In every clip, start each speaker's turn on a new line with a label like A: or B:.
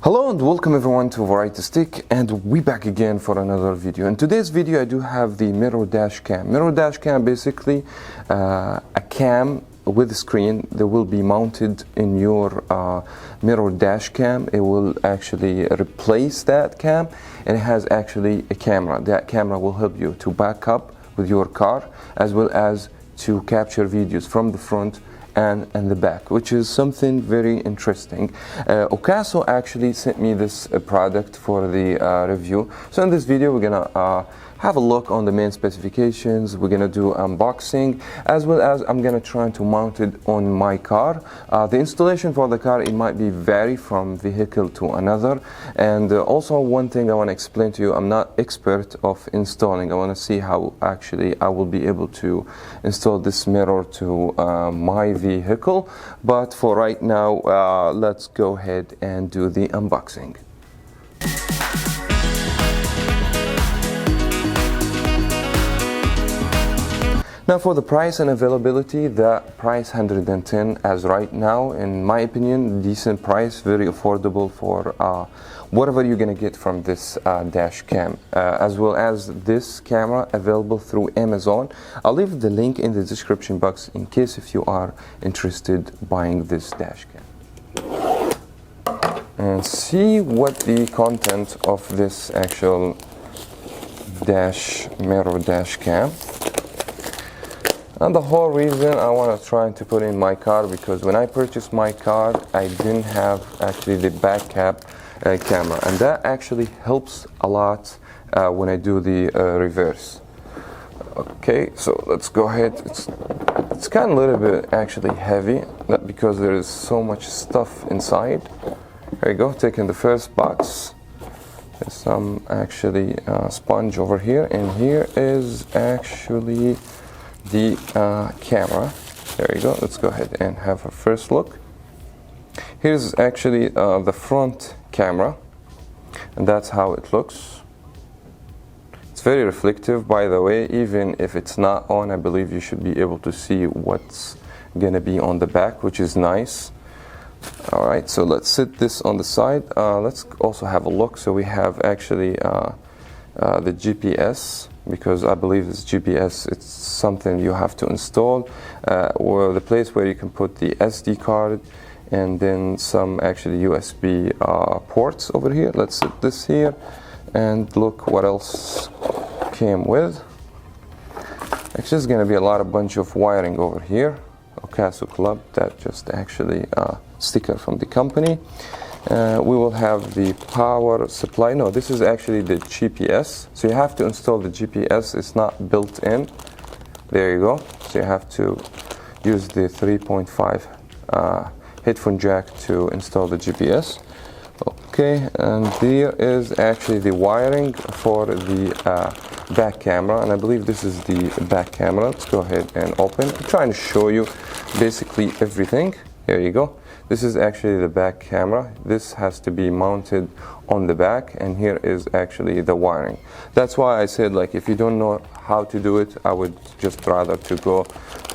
A: Hello and welcome everyone to Variety Stick, and we back again for another video. In today's video I do have the mirror dash cam. Mirror dash cam, basically a cam with a screen that will be mounted in your mirror dash cam. It will actually replace that cam, and it has actually a camera. That camera will help you to back up with your car as well as to capture videos from the front and the back, which is something very interesting. AKASO actually sent me this product for the review. So in this video we're gonna have a look on the main specifications. We're gonna do unboxing, as well as I'm gonna try to mount it on my car. The installation for the car, it might be vary from vehicle to another. And also one thing I want to explain to you, I'm not expert of installing. I want to see how actually I will be able to install this mirror to my vehicle. But for right now, let's go ahead and do the unboxing. Now for the price and availability, the price 110 as right now, in my opinion, decent price, very affordable for whatever you're gonna get from this dash cam, as well as this camera available through Amazon. I'll leave the link in the description box in case if you are interested buying this dash cam. And see what the content of this actual mirror dash cam. And the whole reason I want to try to put in my car, because when I purchased my car I didn't have actually the back cap camera, and that actually helps a lot when I do the reverse. Okay, so let's go ahead. It's kind of a little bit actually heavy, not because there is so much stuff inside. There you go, taking the first box. There's some actually sponge over here, and here is actually the camera. There you go. Let's go ahead and have a first look. Here's actually the front camera, and that's how it looks. It's very reflective, by the way. Even if it's not on, I believe you should be able to see what's gonna be on the back, which is nice. All right, so let's set this on the side. Let's also have a look. So we have actually the GPS, because I believe this GPS, it's something you have to install, or the place where you can put the SD card, and then some actually USB ports over here. Let's set this here and look what else came with. Actually, there's going to be a lot of bunch of wiring over here. AKASO Club, that just actually sticker from the company. We will have the power supply. No, this is actually the GPS. So you have to install the GPS. It's not built in. There you go. So you have to use the 3.5 headphone jack to install the GPS. Okay, and there is actually the wiring for the back camera, and I believe this is the back camera. Let's go ahead and open. I'm trying to show you basically everything. There you go. This is actually the back camera. This has to be mounted on the back, and here is actually the wiring. That's why I said, like, if you don't know how to do it, I would just rather to go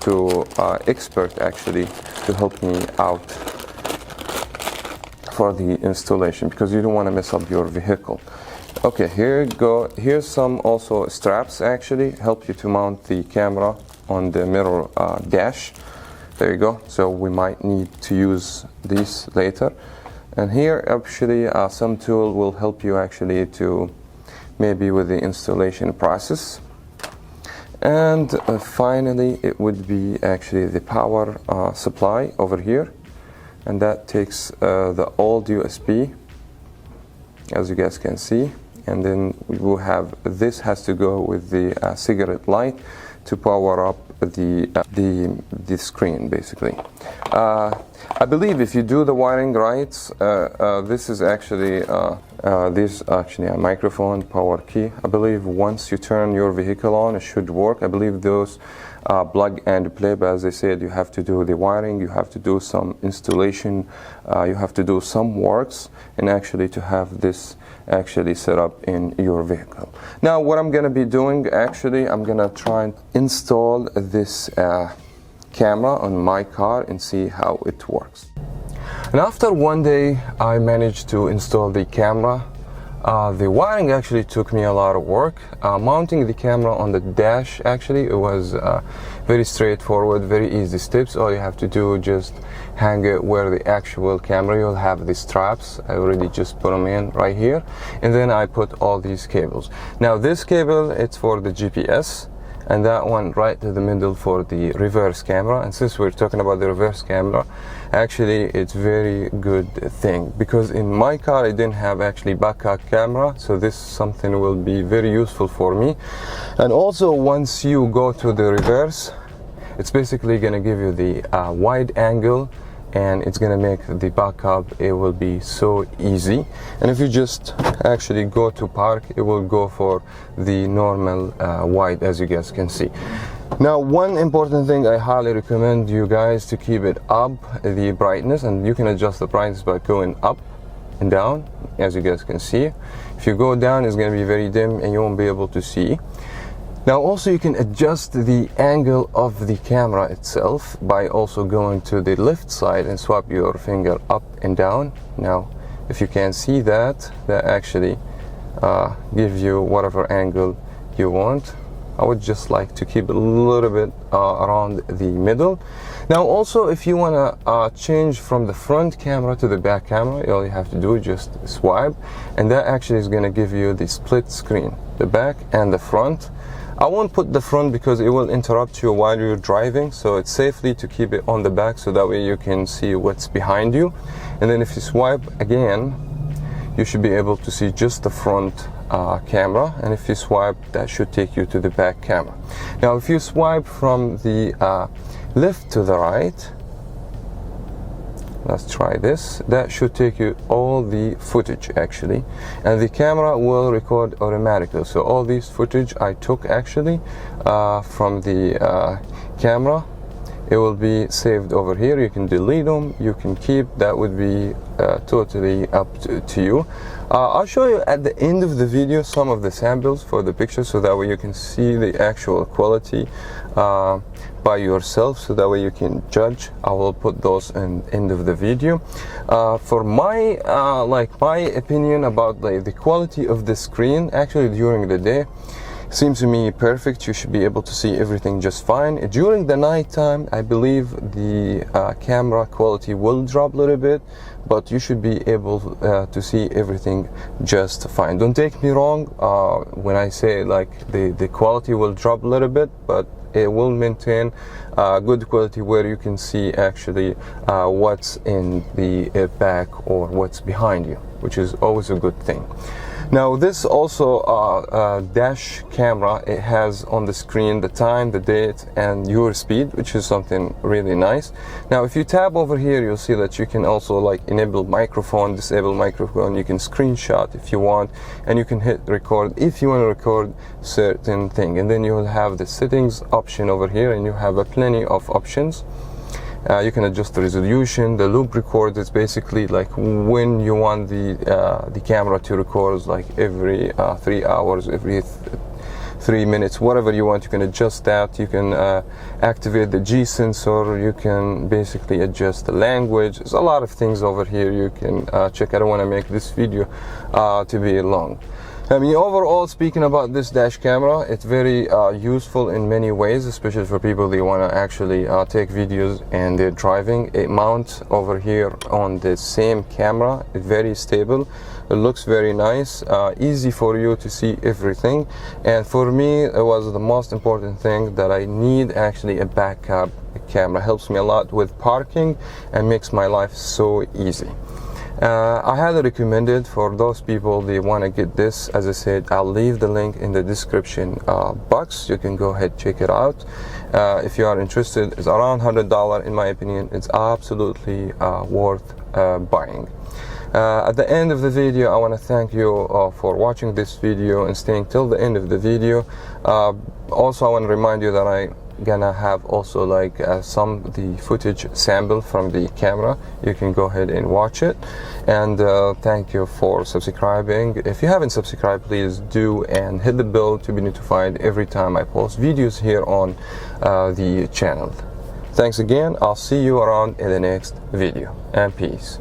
A: to expert actually to help me out for the installation, because you don't want to mess up your vehicle. Okay, here you go. Here's some also straps actually help you to mount the camera on the mirror dash. There you go. So we might need to use these later. And here actually some tool will help you actually to maybe with the installation process. And finally it would be actually the power supply over here, and that takes the old USB, as you guys can see. And then we will have, this has to go with the cigarette light to power up the screen, basically. I believe if you do the wiring right, this is actually a microphone power key. I believe once you turn your vehicle on, it should work. I believe those plug and play, but as I said, you have to do the wiring, you have to do some installation, you have to do some works, and actually to have this actually set up in your vehicle. Now what I'm going to be doing, actually I'm going to try and install this camera on my car and see how it works. And after one day I managed to install the camera. The wiring actually took me a lot of work. Mounting the camera on the dash, actually, it was very straightforward, very easy steps. All you have to do is just hang it where the actual camera, you'll have the straps. I already just put them in right here. And then I put all these cables. Now this cable, it's for the GPS, and that one right to the middle for the reverse camera. And since we're talking about the reverse camera, actually it's very good thing, because in my car I didn't have actually backup camera, so this something will be very useful for me. And also once you go to the reverse, it's basically gonna give you the wide angle, and it's gonna make the backup, it will be so easy. And if you just actually go to park, it will go for the normal wide, as you guys can see. Now one important thing, I highly recommend you guys to keep it up, the brightness, and you can adjust the brightness by going up and down, as you guys can see. If you go down, it's going to be very dim and you won't be able to see. Now also you can adjust the angle of the camera itself by also going to the left side and swap your finger up and down. Now if you can see that, that actually gives you whatever angle you want. I would just like to keep it a little bit around the middle. Now also if you want to change from the front camera to the back camera, all you have to do is just swipe, and that actually is going to give you the split screen, the back and the front. I won't put the front because it will interrupt you while you're driving, so it's safely to keep it on the back so that way you can see what's behind you. And then if you swipe again, you should be able to see just the front camera, and if you swipe, that should take you to the back camera. Now if you swipe from the left to the right, let's try this, that should take you all the footage actually, and the camera will record automatically. So all these footage I took actually from the camera, it will be saved over here. You can delete them, you can keep, that would be totally up to you. I'll show you at the end of the video some of the samples for the pictures, so that way you can see the actual quality by yourself, so that way you can judge. I will put those in the end of the video. For my my opinion about the quality of the screen, actually during the day seems to me perfect. You should be able to see everything just fine. During the night time, I believe the camera quality will drop a little bit, but you should be able to see everything just fine. Don't take me wrong when I say like the quality will drop a little bit, but it will maintain good quality where you can see actually what's in the back or what's behind you, which is always a good thing. Now this also dash camera, it has on the screen the time, the date, and your speed, which is something really nice. Now if you tap over here, you'll see that you can also like enable microphone, disable microphone, you can screenshot if you want, and you can hit record if you want to record certain thing. And then you'll have the settings option over here, and you have plenty of options. You can adjust the resolution. The loop record is basically like when you want the camera to record, like every 3 hours, every 3 minutes, whatever you want. You can adjust that. You can activate the G sensor. You can basically adjust the language. There's a lot of things over here you can check. I don't want to make this video to be long. I mean, overall, speaking about this dash camera, it's very useful in many ways, especially for people that want to actually take videos and they're driving. It mounts over here on the same camera. It's very stable. It looks very nice, easy for you to see everything. And for me, it was the most important thing that I need actually a backup camera. It helps me a lot with parking and makes my life so easy. I highly recommend it for those people that want to get this. As I said, I'll leave the link in the description box. You can go ahead, check it out. If you are interested, it's around $100 in my opinion. It's absolutely worth buying. At the end of the video, I want to thank you for watching this video and staying till the end of the video. Also, I want to remind you that I gonna have also like some the footage sample from the camera. You can go ahead and watch it. And thank you for subscribing. If you haven't subscribed, please do, and hit the bell to be notified every time I post videos here on the channel. Thanks again. I'll see you around in the next video, and peace.